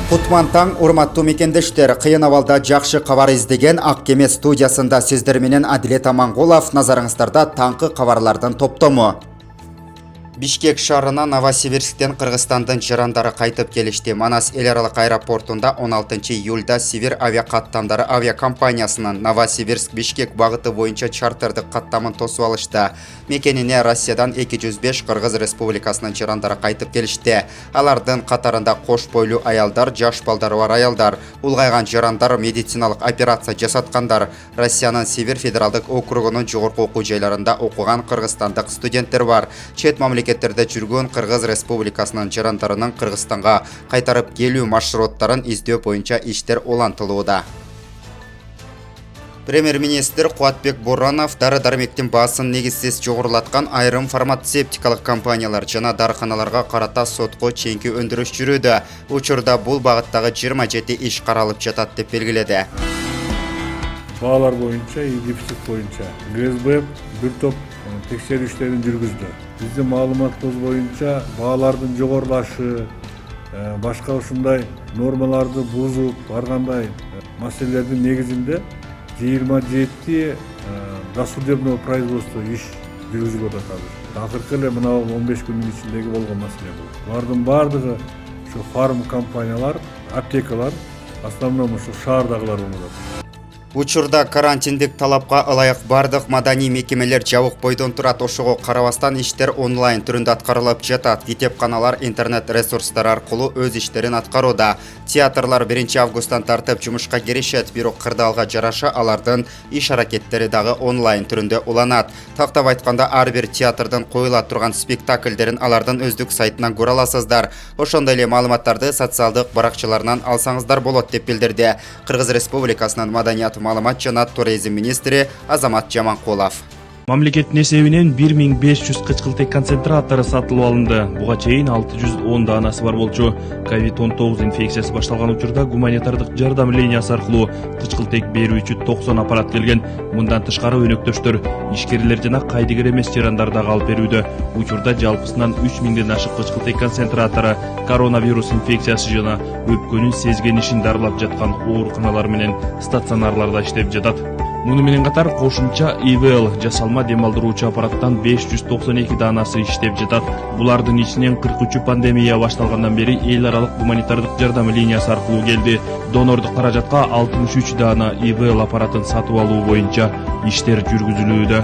Кутман таң, урматтуу мекендештер, кыйын абалда жакшы кабар издеген Ак Кеме студиясында сиздер менен Адилет Амангулов, назарыңыздарда таңкы кабарлардын топтому. Бишкек шаарына Новосибирсктен Кыргызстандын жарандары кайтып келишти. Манас эл аралык аэропортунда 16 июлда Сибир авиакаттамдары авиакомпаниясынын Новосибирск-Бишкек багыты боюнча чартердик каттамын тосуп алышты. Мекенине Россиядан 205 Кыргыз Республикасынын жарандары кайтып келишти. Алардын катарында кош бойлуу аялдар, жаш балдары бар аялдар, улгайган жарандар, медициналык операция жасаткандар, Россиянын Сибир федералдык округунун жогорку окуу жайларында окуган кыргызстандык студенттер бар. Чет мамлекеттерде жүргөн Кыргыз Республикасынын жарандарынын Кыргызстанга кайтарып келүү маршруттарын издөө боюнча иштер улантылууда. Премьер-министр Кубатбек Боронов дары-дармектин баасын негизсиз жогорулаткан айрым фармацевтикалык компаниялар жана дарыканаларга карата сотко чейинки өндүрүш жүрүүдө. Учурда бул багыттагы 27 иш каралып жатат деп белгиледи. Баалар боюнча, дефицит боюнча ГСБ бир топ текшерүү иштерин жүргүздү. Биздин маалыматыбыз боюнча баалардын жогорулашы, башка ушундай нормаларды бузуп баргандай маселелердин негизинде 27 досудебного производства иш жүргүзүлүп атат. Акыркы эле мына 15 күндүн ичиндеги болгон маселе бул. Булардын баардыгы ушу фарм компаниялар, аптекалар, основном ушу шаардагылар болот. Учурда карантиндик талапка ылайык бардык маданий мекемелер жабык бойдон турат. Ошого карабастан иштер онлайн түрүндө аткарылып жатат. Китепканалар интернет ресурстар аркылуу өз иштерин аткарууда. Театрлар 1 августтан тартып жумушка киришет, бирок кырдаалга жараша алардын иш аракеттери дагы онлайн түрүндө уланат. Тактап айтканда, ар бир театрдын коюла турган спектакльдерин алардын өздүк сайтынан көрө аласыздар. Ошондой эле маалыматтарды социалдык баракчаларынан алсаңыздар болот деп билдирди Кыргыз Республикасынын маданият, маалымат жана туризм министри Азамат Жаманкулов. Мамлекеттин эсебинен 1500 кычкылтек концентратору сатылып алынды. Буга чейин 610 даанасы бар болчу. COVID-19 инфекциясы башталган учурда гуманитардык жардам линиясы аркылуу кычкылтек берүүчү 90 аппарат келген. Мындан тышкары өнөктөштөр, ишкерлер жана кайдыгер эмес жарандар дагы алып берүүдө. Учурда жалпысынан 3000ден ашык кычкылтек концентратору коронавирус инфекциясы жана өпкөнүн сезген ишин дарылап жаткан ооруканалар менен стационарларда иштеп жатат. Муну менен катар кошумча ИВЛ жасалма демалдыруучу аппараттан 592 даанасы иштеп жатат. Булардын ичинен 43 пандемия башталгандан бери эл аралык гуманитардык жардам линиясы аркылуу келди. Донордук каражатка 63 даана ИВЛ аппаратын сатып алуу боюнча иштер жүргүзүлүүдө.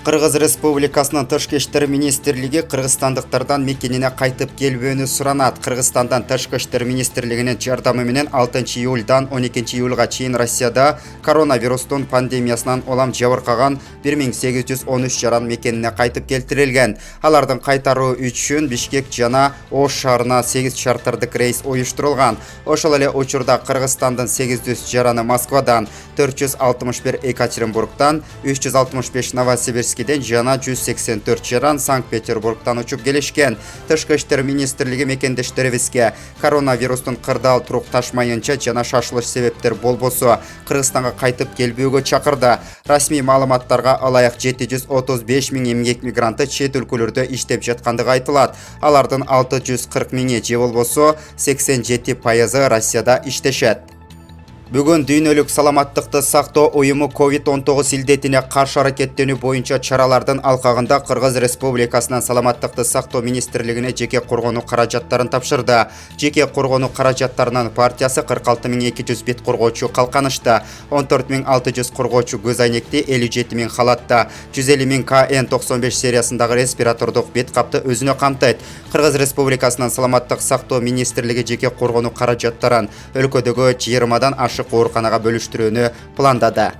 Кыргыз Республикасынын Тышкы иштер министрлиги кыргызстандыктардан мекенине кайтып келбөөнү суранат. Кыргызстандан Тышкы иштер министрлигинин жардамы менен 6 июлдан 12 июлга чейин Россияда коронавирустун пандемиясынан улам жабыркаган 1813 жаран мекенине кайтып келтирилген. Алардын кайтаруу үчүн Бишкек жана Ош шаарына 8 чартердик рейс уюштурулган. Ошол эле учурда Кыргызстандын 800 жараны Москвадан, 461 Екатеринбургдан, 365 Новосибирск жана 184 жаран Санкт-Петербургтан учуп келишкен. Тышкы иштер министрлиги мекендештерибизге коронавирустун кырдаал турукташмайынча жана шашылыш себептер болбосо Кыргызстанга кайтып келбөөгө чакырды. Расмий маалыматтарга ылайык 735 000 эмгек мигранты чет өлкөлөрдө иштеп жаткандыгы айтылат. Алардын 640 000 же болбосо 87% Россияда иштешет. Бүгүн дүйнөлүк саламаттыкты сактоо уюму COVID-19 илдетине каршы аракеттенүү боюнча чаралардын алкагында Кыргыз Республикасынын саламаттыкты сактоо министрлигине жеке коргонуу каражаттарын тапшырды. Жеке коргонуу каражаттарынын партиясы 46 200 бет коргоочу калканышта, 14 600 коргоочу көз айнекти, 57 000 халатта, 150 000 KN95 сериясындагы респиратордук бет капты өзүнө камтайт. Кыргыз Республикасынын саламаттык сактоо министрлиги жеке коргонуу каражаттарын өлкөдөгү 20дан ашык ооруканага бөлүштүрүүнү пландады.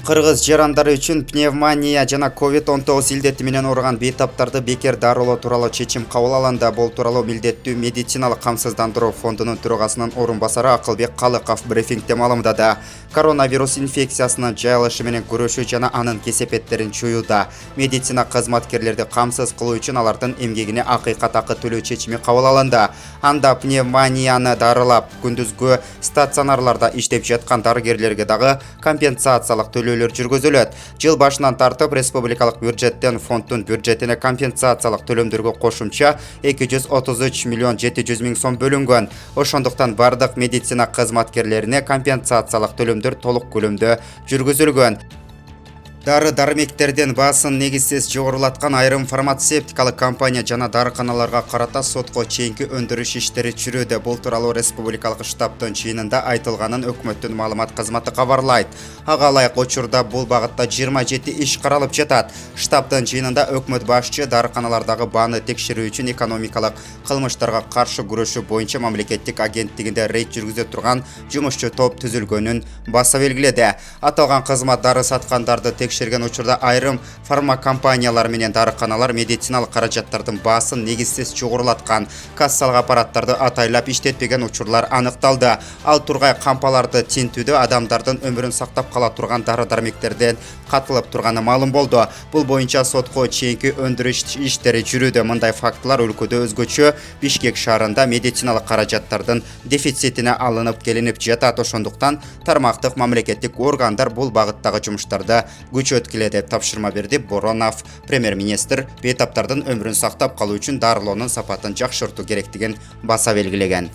Кыргыз жарандары үчүн пневмония жана COVID-19 илдети менен ооруган бейтаптарды бекер дарылоо тууралуу чечим кабыл алынды. Бул тууралуу милдеттүү медициналык камсыздандыруу фондунун төрагасынын орун басары Акылбек Калыков брифингде маалымдады. Коронавирус инфекциясынын жайылышы менен күрөшүү жана анын кесепеттерин жоюуда медицина кызматкерлерди камсыз кылуу үчүн алардын эмгегине акыйкат акы төлөө чечими кабыл алынды. Анда пневмонияны дарылап күндүзгү стационарларда иштеп жаткан дарыгерлерге дагы компенсациялык төлөө төлөөлөр жүргүзүлөт. Жыл башынан тартып республикалык бюджеттен фонддун бюджетине компенсациялык төлөмдөргө кошумча 233 миллион 700 миң сом бөлүнгөн. Ошондуктан бардык медицина кызматкерлерине компенсациялык төлөмдөр толук көлөмдө жүргүзүлгөн. Дары-дармектерден баасын негизсиз жогорулаткан айрым фармацевтикалык компания жана дарыканаларга карата сотко чейинки өндүрүш иштери жүрүүдө. Бул тууралуу республикалык штабтын жыйынында айтылганын өкмөттүн маалымат кызматы кабарлайт. Ага ылайык учурда бул багытта 27 иш каралып жатат. Штабтын жыйынында өкмөт башчы дарыканалардагы бааны текшерүү үчүн экономикалык кылмыштарга каршы күрөшүү боюнча мамлекеттик агенттигинде рейд жүргүзө турган жумушчу топ түзүлгөнүн баса белгиледи. Аталган кызмат дары саткандарды текшерген учурда айрым фармакомпаниялар менен дарыканалар медициналык каражаттардын баасын негизсиз жогорулаткан, кассалык аппараттарды атайлап иштетпеген учурлар аныкталды. Ал тургай кампаларды тинтүүдө адамдардын өмүрүн сактап кала турган дары-дармектерден катылып турганы маалым болду. Бул боюнча сотко чейинки өндүрүш иштери жүрүүдө. Мындай фактылар өлкөдө өзгөчө Бишкек шаарында медициналык каражаттардын дефицитине алынып келинип жатат. Ошондуктан тармактык мамлекеттик органдар бул багыттагы жумуштарды күчөткүлө деп тапшырма берди Боронов. Премьер-министр бейтаптардын өмүрүн сактап калуу үчүн дарылоонун сапатын жакшыртуу керектигин баса белгилеген.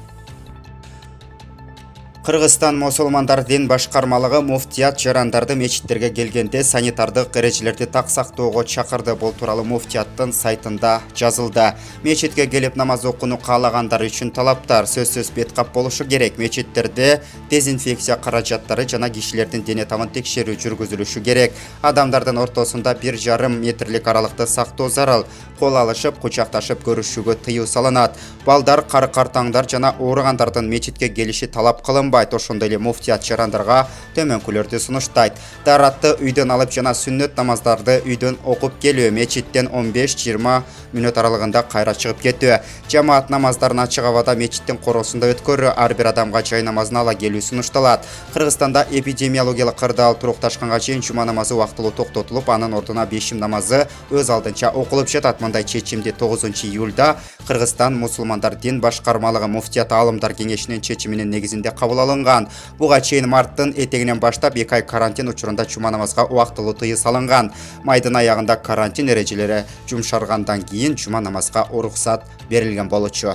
Кыргызстан мусулмандар дин башкармалыгы муфтият жарандарды мечиттерге келгенде санитардык эрежелерди так сактоого чакырды. Бул тууралуу муфтияттын сайтында жазылды. Мечитке келип намаз окууну каалагандар үчүн талаптар сөзсүз беткап болушу керек. Мечиттерде дезинфекция каражаттары жана кишилердин дене табын текшерүү жүргүзүлүшү керек. Адамдардын ортосунда 1,5 метрлик аралыкты сактоо зарыл. Кол алышып, кучакташып көрүшүүгө тыюу салынат. Балдар, кары-картаңдар жана ооругандардын мечитке келиши талап кылынбайт. Ошондой эле муфтият жарандарга төмөнкүлөрдү сунуштайт. Даратты үйдөн алып жана сүннөт намаздарды үйдөн окуп келүү, мечиттен 15-20 мүнөт аралыгында кайра чыгып кетүү, жамаат намаздарын ачык абада мечиттин коросунда өткөрүү, ар бир адамга жай намазын ала келүү сунушталат. Кыргызстанда эпидемиологиялык кырдаал турукташканга чейин жума намазы убактылуу токтотулуп, анын ордуна бешим намазы өз алдынча окулуп жатат. Мындай чечимди 9 июлда Кыргызстан мусулмандар дин башкармалыгы муфтият аалымдар кеңешинин чечиминин негизинде кабыл алынган. Буга чейин марттын этегинен баштап 2 ай карантин учурунда жума намазга убактылуу тыюу салынган. Майдын аягында карантин эрежелери жумшаргандан кийин жума намазга уруксат берилген болчу.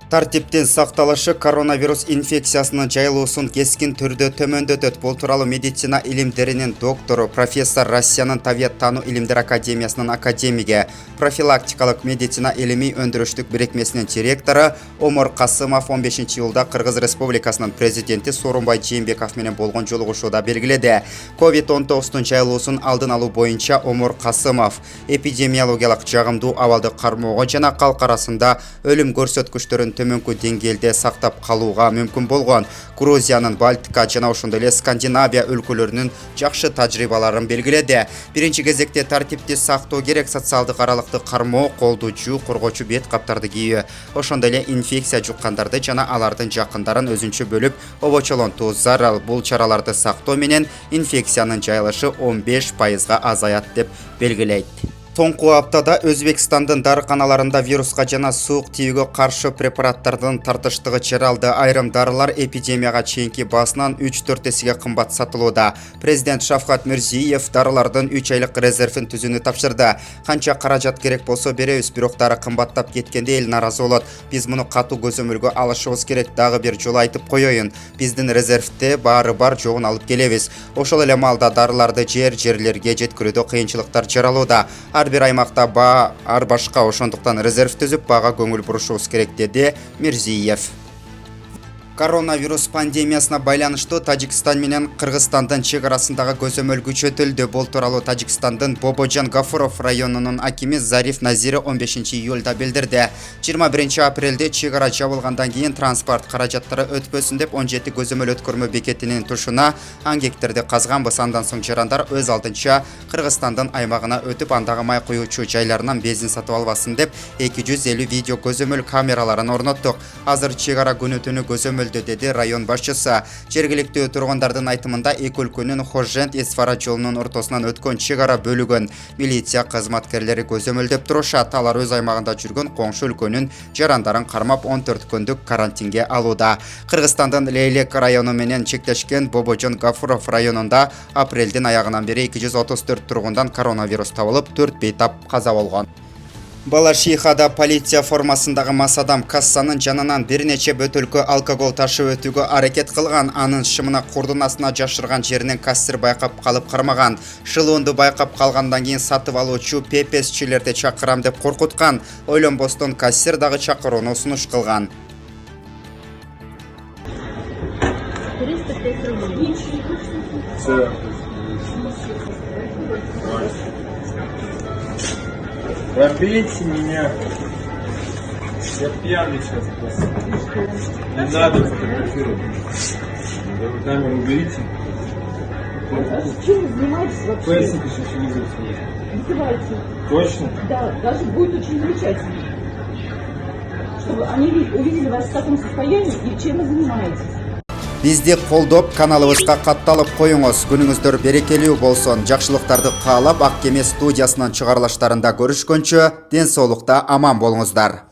Тартиптин сакталышы коронавирус инфекциясынын жайылуусун кескин түрдө төмөндөтөт. Бул тууралуу медицина илимдеринин доктору, профессор, Россиянын Табият таануу илимдер академиясынын академиги, профилактикалык медицина илимий өндүрүштүк бирикмесинин директору Омор Касымов 15 июлда Кыргыз Республикасынын президенти Сооронбай Жээнбеков менен болгон жолугушууда белгиледи. COVID-19 жайылуусун алдын алуу боюнча Омор Касымов эпидемиологиялык жагымдуу абалды кармоого жана калк арасында өлүм көрсөткүчтөрүн төмөнкү деңгээлде сактап калууга мүмкүн болгон. Грузиянын, Балтика жана ошондой эле Скандинавия өлкөлөрүнүн жакшы тажрыйбаларын белгиледи. Биринчи кезекте тартипти сактоо керек, социалдык аралыкты кармоо, колду жуу, коргоочу бет каптарды кийүү, ошондой эле инфекция жуккандарды жана алардын жакындарын өзүнчө бөлүп обочолонтуу зарыл. Бул чараларды сактоо менен инфекциянын жайылышы 15% азаят деп белгилейт. Соңку аптада Өзбекстандын дарыканаларында вируска жана суук тийүүгө каршы препараттардын тартыштыгы жаралды. Айрым дарылар эпидемияга чейинки баасынан 3-4 эсеге кымбат сатылууда. Президент Шавкат Мирзиев дарылардын 3 айлык резервин түзүүнү тапшырды. Канча каражат керек болсо беребиз, бирок дары кымбаттап кеткенде эл наразы болот. Биз муну катуу көзөмөлгө алышыбыз керек. Дагы бир жолу айтып коеюн. Биздин резервде баары бар, жогун алып келебиз. Ошол эле маалда дарыларды жерлерге жеткирүүдө кыйынчылыктар жаралууда. Ар бир аймакта баа ар башка, ошондуктан резерв түзүп баага көңүл бурушубуз керек, деди Мирзиев. Коронавирус пандемиясына байланыштуу Тажикстан менен Кыргызстандын чек арасындагы көзөмөл күчөтүлдү. Бул тууралуу Тажикстандын Бободжан Гафуров районунун акими Зариф Назири 15 июлда билдирди. 21 апрелде чек ара жабылгандан кийин транспорт каражаттары өтпөсүн деп 17 көзөмөл өткөрмө бекетинин тушуна ангектерди казганбыз. Андан соң жарандар өз алдынча Кыргызстандын аймагына өтүп, андагы май куюучу жайларынан бензин сатып албасын деп 250 видео көзөмөл камераларын орноттук. Азыр чек ара күнү түнү көзөмөл көзөмөлдү, деди район башчысы. Жергиликтүү тургундардын айтымында эки өлкөнүн Хожент Эсфара жолунун ортосунан өткөн чек ара бөлүгөн. Милиция кызматкерлери көзөмөлдөп турушат. Алар өз аймагында жүргөн коңшу өлкөнүн жарандарын кармап 14 күндүк карантинге алууда. Кыргызстандын Лейлек району менен чектешкен Бобожон Гафуров районунда апрелдин аягынан бери 234 тургундан коронавирус табылып, 4 бейтап каза болгон. Балашихада полиция формасындагы мас адам кассанын жанынан бир нече бөтөлкө алкогол ташып өтүүгө аракет кылган. Анын шымына курдун астына жашырган жеринен кассир байкап калып кармаган. Шылуунду байкап калгандан кийин сатып алуучу ППСчилерди чакырам деп коркуткан. Ойлонбостон кассир дагы чакырууну сунуш кылган. 305 рублей. Пробейте меня. Я пьяный сейчас просто. Не надо фотографировать. Да вы камеру уберите. А чем вы занимаетесь вообще? Пейсик еще телевизор смотрит. Издеваетесь? Точно? Да, даже будет очень замечательно. Чтобы они увидели вас в таком состоянии и чем вы занимаетесь. Бизди колдоп, каналыбызга катталып коюңуз. Күнүңүздөр берекелүү болсун. Жакшылыктарды каалап, Ак Кеме студиясынын чыгарылыштарында көрүшкөнчө, ден соолукта аман болуңуздар.